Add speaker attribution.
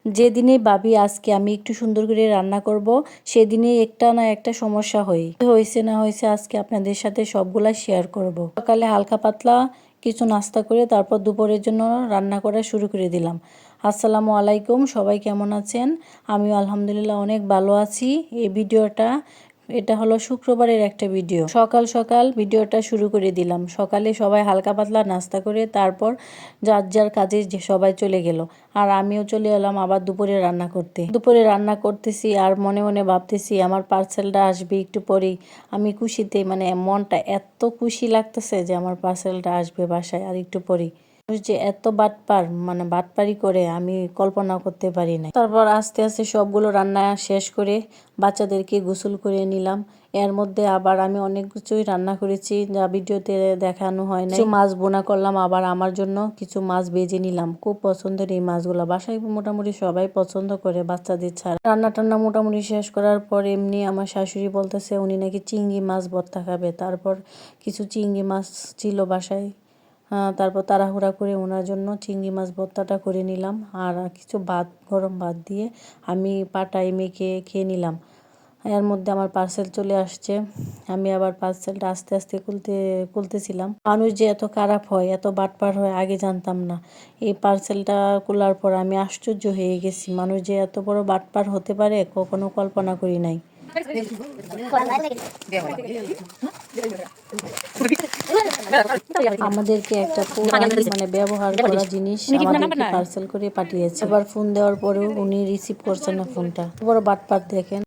Speaker 1: যেদিনে ভাবি আজকে আমি একটু সুন্দর করে রান্না করব, সেদিনেই একটা না একটা সমস্যা হয়েছে না হয়েছে আজকে আপনাদের সাথে সবগুলা শেয়ার করব। সকালে হালকা পাতলা কিছু নাস্তা করে তারপর দুপুরের জন্য রান্না করা শুরু করে দিলাম। আসসালামু আলাইকুম, সবাই কেমন আছেন? আমিও আলহামদুলিল্লাহ অনেক ভালো আছি। এই ভিডিওটা এটা হলো শুক্রবারের একটা ভিডিও। সকাল সকাল ভিডিওটা শুরু করে দিলাম। সকালে সবাই হালকা পাতলা নাস্তা করে তারপর যার যার কাজে যে সবাই চলে গেল, আর আমিও চলে এলাম আবার দুপুরে রান্না করতে। দুপুরে রান্না করতেছি আর মনে মনে ভাবতেছি আমার পার্সেলটা আসবে একটু পরেই। আমি খুশিতে মানে মনটা এত খুশি লাগতেছে যে আমার পার্সেলটা আসবে বাসায় আর একটু পরেই। যে এত বাটপার মানে বাটপারি করে আমি কল্পনা করতে পারি না। তারপর আস্তে আস্তে সবগুলো রান্না শেষ করে বাচ্চাদেরকে গোসল করে নিলাম। এর মধ্যে আবার আমি অনেক কিছুই রান্না করেছি যা ভিডিওতে দেখানো হয় না। কিছু মাছ বোনা করলাম, আবার আমার জন্য কিছু মাছ ভেজে নিলাম। খুব পছন্দের এই মাছগুলো, বাসায় মোটামুটি সবাই পছন্দ করে বাচ্চাদের ছাড়া। রান্না টান্না মোটামুটি শেষ করার পর এমনি আমার শাশুড়ি বলতেছে উনি নাকি চিংড়ি মাছ ভর্তা খাবে। তারপর কিছু চিংড়ি মাছ ছিল বাসায়, তারপর তাড়াহুড়া করে ওনার জন্য চিংড়ি মাছ ভর্তাটা করে নিলাম। আর কিছু ভাত, গরম ভাত দিয়ে আমি পাটায় মেখে খেয়ে নিলাম। এর মধ্যে আমার পার্সেল চলে আসছে। আমি আবার পার্সেলটা আস্তে আস্তে খুলতেছিলাম। মানুষ যে এত খারাপ হয়, এত বাটপার হয় আগে জানতাম না। এই পার্সেলটা খোলার পর আমি আশ্চর্য হয়ে গেছি। মানুষ যে এত বড় বাটপার হতে পারে কখনো কল্পনা করি নাই। আমাদেরকে একটা পুরান মানে ব্যবহার করা জিনিস আমাদেরকে পার্সেল করে পাঠিয়েছে। আবার ফোন দেওয়ার পরেও উনি রিসিভ করছেন না ফোনটা। বড় বাটপার দেখেন।